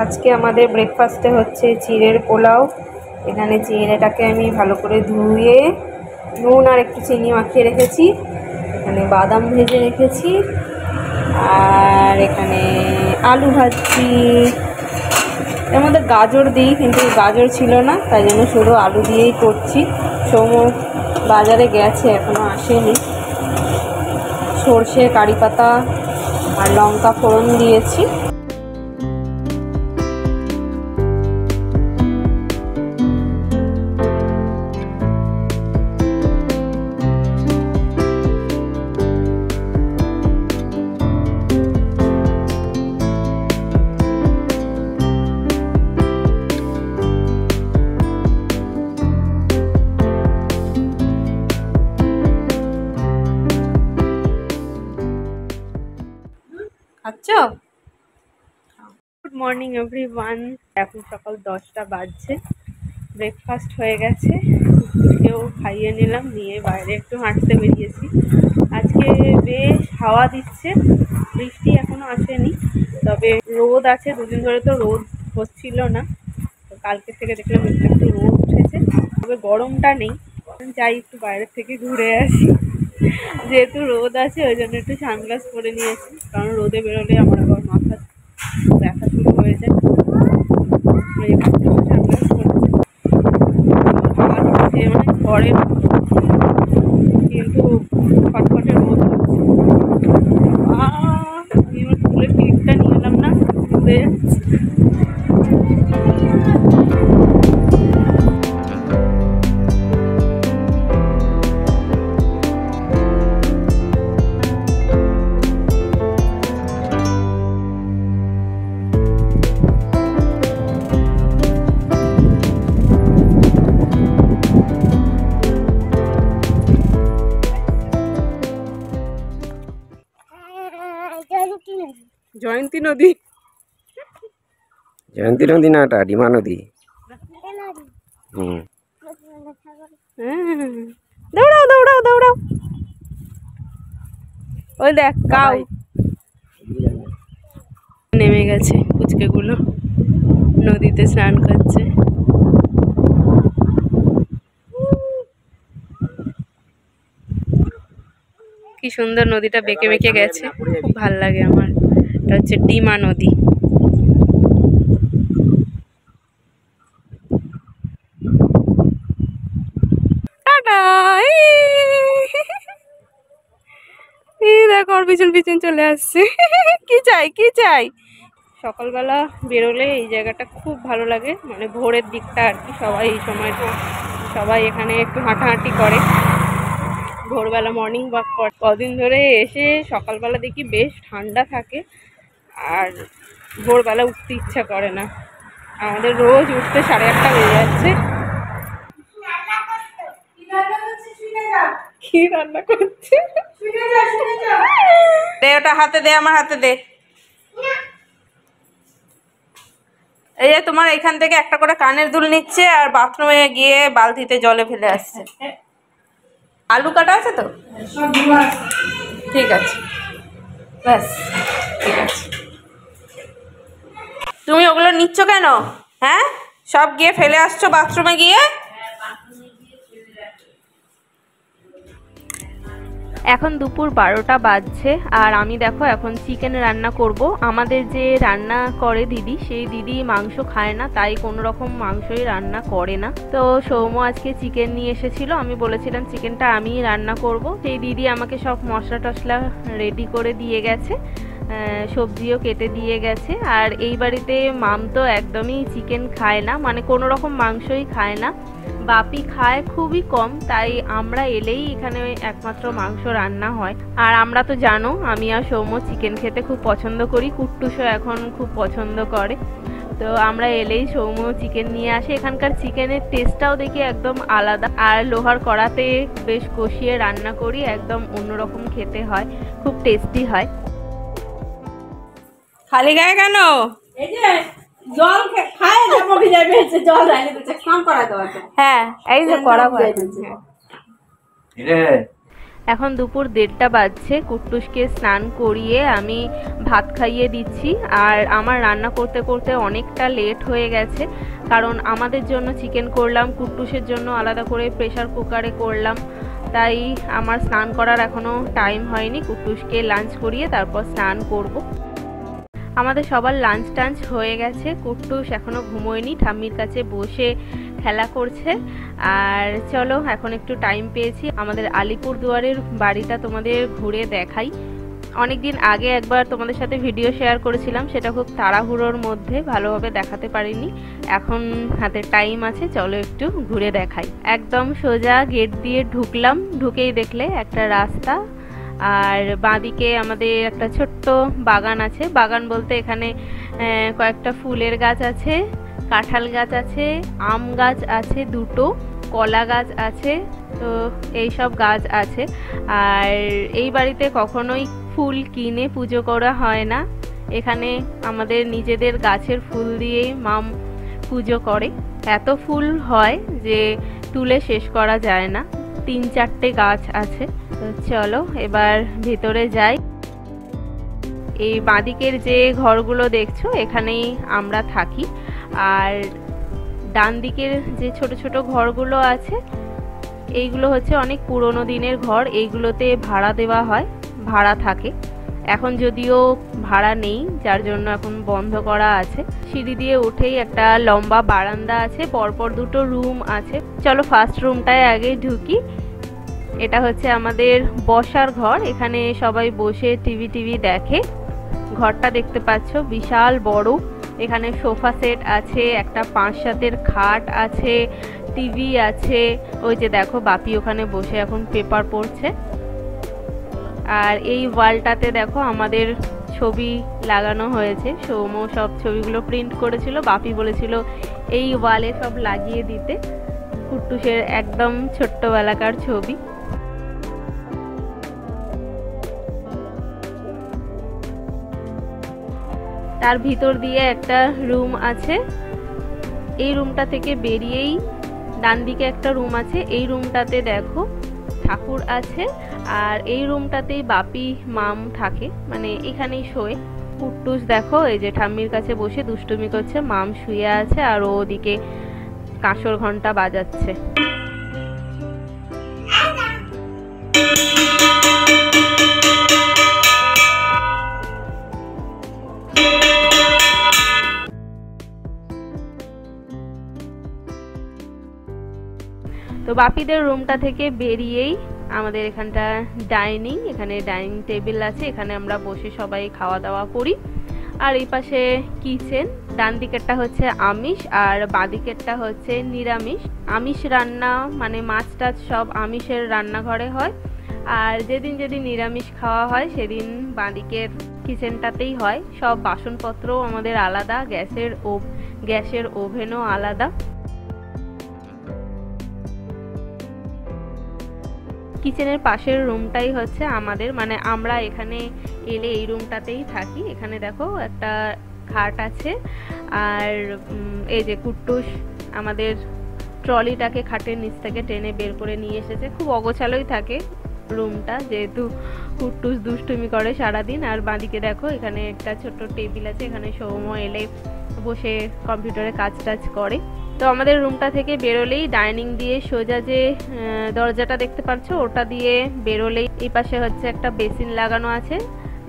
আজকে আমাদের ব্রেকফাস্টে হচ্ছে চিড়ের পোলাও। এখানে চিড়েটাকে আমি ভালো করে ধুয়ে নুন আর একটু চিনি মাখিয়ে রেখেছি। এখানে বাদাম ভেজে রেখেছি আর এখানে আলু ভাজছি। এর মধ্যে গাজর দিই, কিন্তু গাজর ছিল না, তাই জন্য শুধু আলু দিয়েই করছি। সৌম বাজারে গেছে, এখনো আসেনি। সর্ষে, কারি পাতা আর লঙ্কা ফোড়ন দিয়েছি। আচ্ছা, গুড মর্নিং এভরিওয়ান। এখন সকাল 10টা বাজছে। ব্রেকফাস্ট হয়ে গেছে, কেউ খাইয়ে নিলাম, নিয়ে বাইরে একটু হাঁটতে বেরিয়েছি। আজকে বেশ হাওয়া দিচ্ছে, বৃষ্টি এখনো আসেনি, তবে রোদ আছে। দুদিন ধরে তো রোদ হচ্ছিল না, তো কালকে থেকে দেখলাম একটু একটু রোদ উঠেছে, তবে গরমটা নেই। যাই একটু বাইরে থেকে ঘুরে আসি। যেহেতু রোদ আছে ওই জন্য একটু সানগ্লাস পরে নিয়েছি, কারণ রোদে বেরোলে আমার আবার মাথা ব্যথা শুরু হয়ে যায়। সানগ্লাস পরেছি, হাওয়া দিচ্ছে মানে ঘরে, কিন্তু ফটফটে রোদ হচ্ছে। আমি আমার ফুলের ক্লিপটা নিয়ে এলাম না, ঘুরে যাচ্ছে। জয়ন্তী নদী, জয়ন্তী নদী না, এটা ডিমা নদী। দৌড়াও দৌড়াও দৌড়াও। ওই দেখ কাউ নেমে গেছে, কুচকেগুলো নদীতে স্নান করছে। কি সুন্দর নদীটা বেঁকে বেঁকে গেছে, খুব ভাল লাগে আমার। এটা হচ্ছে ডিমা নদী। টাটা। এই দেখো ওর পিছন পিছন চলে আসছে। কি চাই কি চাই। সকালবেলা বেরোলে এই জায়গাটা খুব ভালো লাগে, মানে ভোরের দিকটা আর কি। সবাই এই সময়টা সবাই এখানে একটু হাঁটাহাঁটি করে, ভোরবেলা মর্নিং ওয়াক করে। কদিন ধরে এসে সকালবেলা দেখি বেশ ঠান্ডা থাকে, আর ভোরবেলা উঠতে ইচ্ছা করে না। আমাদের রোজ উঠতে 8:30 বেজে যাচ্ছে। কি রান্না করছে? দে ওটা হাতে দে, আমার হাতে দে। এই যে তোমার এখান থেকে একটা করে কানের দুল নিচ্ছে, আর বাথরুমে গিয়ে বালতিতে জলে ফেলে আসছে। আলু কাটা আছে তো? ঠিক আছে, ব্যাস ঠিক আছে। তুমি ওগুলো নিচ্ছ কেন? হ্যাঁ, সব গিয়ে ফেলে আসছো বাথরুমে গিয়ে। এখন দুপুর 12টা বাজছে, আর আমি দেখো এখন চিকেন রান্না করব। আমাদের যে রান্না করে দিদি, সেই দিদি মাংস খায় না, তাই কোনো রকম মাংসই রান্না করে না। তো সৌম্য আজকে চিকেন নিয়ে এসেছিল, আমি বলেছিলাম চিকেনটা আমিই রান্না করব। সেই দিদি আমাকে সব মশলা টশলা রেডি করে দিয়ে গেছে, সবজিও কেটে দিয়ে গেছে। আর এই বাড়িতে মাম তো একদমই চিকেন খায় না, মানে কোনো রকম মাংসই খায় না। বাপি খায় খুবই কম, তাই আমরা এলেই এখানে একমাত্র মাংস রান্না হয়। আর আমরা তো জানো আমি আর সৌম্য চিকেন খেতে খুব পছন্দ করি, কুট্টুসও এখন খুব পছন্দ করে। তো আমরা এলেই সৌম্য চিকেন নিয়ে আসে। এখানকার চিকেনের টেস্টটাও দেখি একদম আলাদা, আর লোহার কড়াতে বেশ কষিয়ে রান্না করি, একদম অন্যরকম খেতে হয়, খুব টেস্টি হয়। খালি গায়ে কেন? এই যে জল খায় না, মুখে যাবে হচ্ছে জল ঢালে দিতে, স্নান করা দাও। হ্যাঁ, এই যে করা হয়। এখন দুপুর 1:30 বাজছে। কুট্টুসকে স্নান করিয়ে আমি ভাত খাইয়ে দিচ্ছি। আর আমার রান্না করতে করতে অনেকটা লেট হয়ে গেছে, কারণ আমাদের জন্য চিকেন করলাম, কুট্টুসের জন্য আলাদা করে প্রেসার কুকারে করলাম, তাই আমার স্নান করার এখনও টাইম হয়নি। কুট্টুসকে লাঞ্চ করিয়ে তারপর স্নান করব। আমাদের সবার লাঞ্চ টাঞ্চ হয়ে গেছে। কুট্টুস এখনও ঘুমোয়নি, ঠাম্মির কাছে বসে খেলা করছে। আর চলো, এখন একটু টাইম পেয়েছি, আমাদের আলিপুরদুয়ারের বাড়িটা তোমাদের ঘুরে দেখাই। অনেকদিন আগে একবার তোমাদের সাথে ভিডিও শেয়ার করেছিলাম, সেটা খুব তাড়াহুড়োর মধ্যে ভালোভাবে দেখাতে পারিনি। এখন হাতে টাইম আছে, চলো একটু ঘুরে দেখাই। একদম সোজা গেট দিয়ে ঢুকলাম, ঢুকেই দেখলে একটা রাস্তা, আর বাঁদিকে আমাদের একটা ছোট্ট বাগান আছে। বাগান বলতে এখানে কয়েকটা ফুলের গাছ আছে, কাঁঠাল গাছ আছে, আম গাছ আছে দুটো, কলা গাছ আছে, তো এই সব গাছ আছে। আর এই বাড়িতে কখনোই ফুল কিনে পুজো করা হয় না, এখানে আমাদের নিজেদের গাছের ফুল দিয়েই মাম পুজো করে। এত ফুল হয় যে তুলে শেষ করা যায় না, 3-4টে গাছ আছে। তো চলো এবার ভেতরে যাই। এই বাঁদিকের যে ঘরগুলো দেখছো এখানেই আমরা থাকি, আর ডান দিকের যে ছোট ছোট ঘরগুলো আছে এইগুলো হচ্ছে অনেক পুরনো দিনের ঘর, এইগুলোতে ভাড়া দেওয়া হয়, ভাড়া থাকে। এখন যদিও ভাড়া নেই, যার জন্য এখন বন্ধ করা আছে। সিঁড়ি দিয়ে উঠেই একটা লম্বা বারান্দা আছে, পরপর দুটো রুম আছে। চলো ফার্স্ট রুমটায় আগে ঢুকি। এটা হচ্ছে আমাদের বসার ঘর, এখানে সবাই বসে টিভি দেখে। ঘরটা দেখতে পাচ্ছ বিশাল বড়, এখানে সোফা সেট আছে, একটা 5-7-এর খাট আছে, টিভি আছে। ওই যে দেখো বাপি ওখানে বসে এখন পেপার পড়ছে। আর এই ওয়ালটাতে দেখো আমাদের ছবি লাগানো হয়েছে, সৌম্য সব ছবিগুলো প্রিন্ট করেছিল, বাপি বলেছিল এই ওয়ালে সব লাগিয়ে দিতে। কুট্টুসের একদম ছোট্টবেলাকার ছবি। তার ভিতর দিয়ে একটা রুম আছে, এই রুমটা থেকে বেরিয়েই ডান দিকে একটা রুম আছে, এই রুমটাতে দেখো ঠাকুর আছে। আর এই রুমটাতেই বাপি মাম থাকে, মানে এখানেই শোয়। কুট্টুস দেখো এই যে ঠাম্মির কাছে বসে দুষ্টুমি করছে, মাম শুয়ে আছে আর ও ওদিকে কাঁসর ঘন্টা বাজাচ্ছে। তো বাপিদের রুমটা থেকে বেরিয়েই আমাদের এখানটা ডাইনিং, এখানে ডাইনিং টেবিল আছে, এখানে আমরা বসে সবাই খাওয়া দাওয়া করি। আর এই পাশে কিচেন, ডান দিকেরটা হচ্ছে আমিষ আর বাঁ দিকেরটা হচ্ছে নিরামিষ। আমিষ রান্না মানে মাছ টাছ সব আমিষের রান্নাঘরে হয়, আর যেদিন যেদিন নিরামিষ খাওয়া হয় সেদিন বাঁ দিকের কিচেনটাতেই হয়। সব বাসনপত্রও আমাদের আলাদা, গ্যাসের ওভেনও আলাদা। কিচেনের পাশের রুমটাই হচ্ছে আমাদের, মানে আমরা এখানে এলে এই রুমটাতেই থাকি। এখানে দেখো একটা খাট আছে, আর এই যে কুট্টুস আমাদের ট্রলিটাকে খাটের নিচ থেকে টেনে বের করে নিয়ে এসেছে। খুব অগোছালোই থাকে রুমটা, যেহেতু কুট্টুস দুষ্টুমি করে সারাদিন। আর বাঁদিকে দেখো এখানে একটা ছোট্ট টেবিল আছে, এখানে সৌম্য এলে বসে কম্পিউটারে কাজ টাজ করে। তো আমাদের রুমটা থেকে বেরোলেই ডাইনিং দিয়ে সোজা যে দরজাটা দেখতে পাচ্ছ ওটা দিয়ে বেরোলেই এই পাশে হচ্ছে একটা বেসিন লাগানো আছে,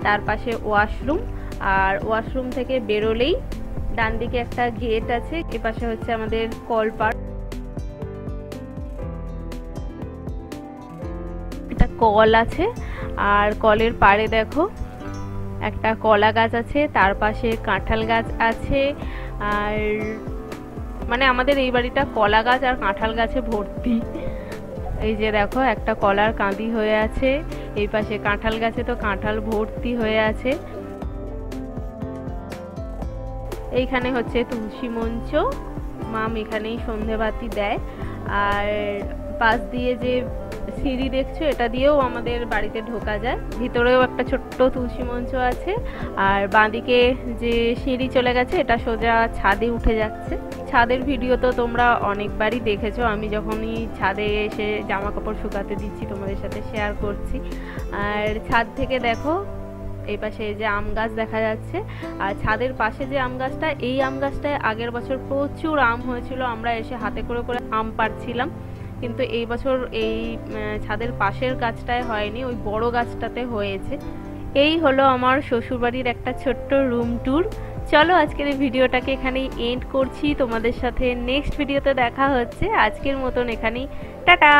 তার পাশে ওয়াশরুম। আর ওয়াশরুম থেকে বেরোলেই ডান দিকে একটা গেট আছে, এ পাশে হচ্ছে আমাদের কলপার। একটা কল আছে, আর কলের পাড়ে দেখো একটা কলা গাছ আছে, তার পাশে কাঁঠাল গাছ আছে। আর মানে আমাদের এই বাড়িটা কলা গাছ আর কাঁঠাল গাছে ভর্তি। এই যে দেখো একটা কলার কাঁদি হয়ে আছে, এই পাশে কাঁঠাল গাছে তো কাঁঠাল ভর্তি হয়ে আছে। এইখানে হচ্ছে তুলসী মঞ্চ, মাম এখানেই সন্ধেবাতি দেয়। আর পাশ দিয়ে যে সিঁড়ি দেখছো, এটা দিয়েও আমাদের বাড়িতে ঢোকা যায়। ভিতরেও একটা ছোট্ট তুলসী মঞ্চ আছে, আর বাঁদিকে যে সিঁড়ি চলে গেছে এটা সোজা ছাদে উঠে যাচ্ছে। ছাদের ভিডিও তো তোমরা অনেকবারই দেখেছো, আমি যখনই ছাদে এসে জামা কাপড় শুকাতে দিচ্ছি তোমাদের সাথে শেয়ার করছি। আর ছাদ থেকে দেখো এই পাশে যে আম গাছ দেখা যাচ্ছে, আর ছাদের পাশে যে আম গাছটা, এই আম গাছটায় আগের বছর প্রচুর আম হয়েছিল, আমরা এসে হাতে করে করে আম পাড়ছিলাম। কিন্তু এই বছর এই ছাদের পাশের গাছটায় হয়নি, ওই বড় গাছটাতে হয়েছে। এই হলো আমার শ্বশুরবাড়ির একটা ছোট্ট রুম ট্যুর। চলো আজকের এই ভিডিওটাকে এখানেই এন্ড করছি, তোমাদের সাথে নেক্সট ভিডিওতে দেখা হচ্ছে। আজকের মতন এখানেই টাটা।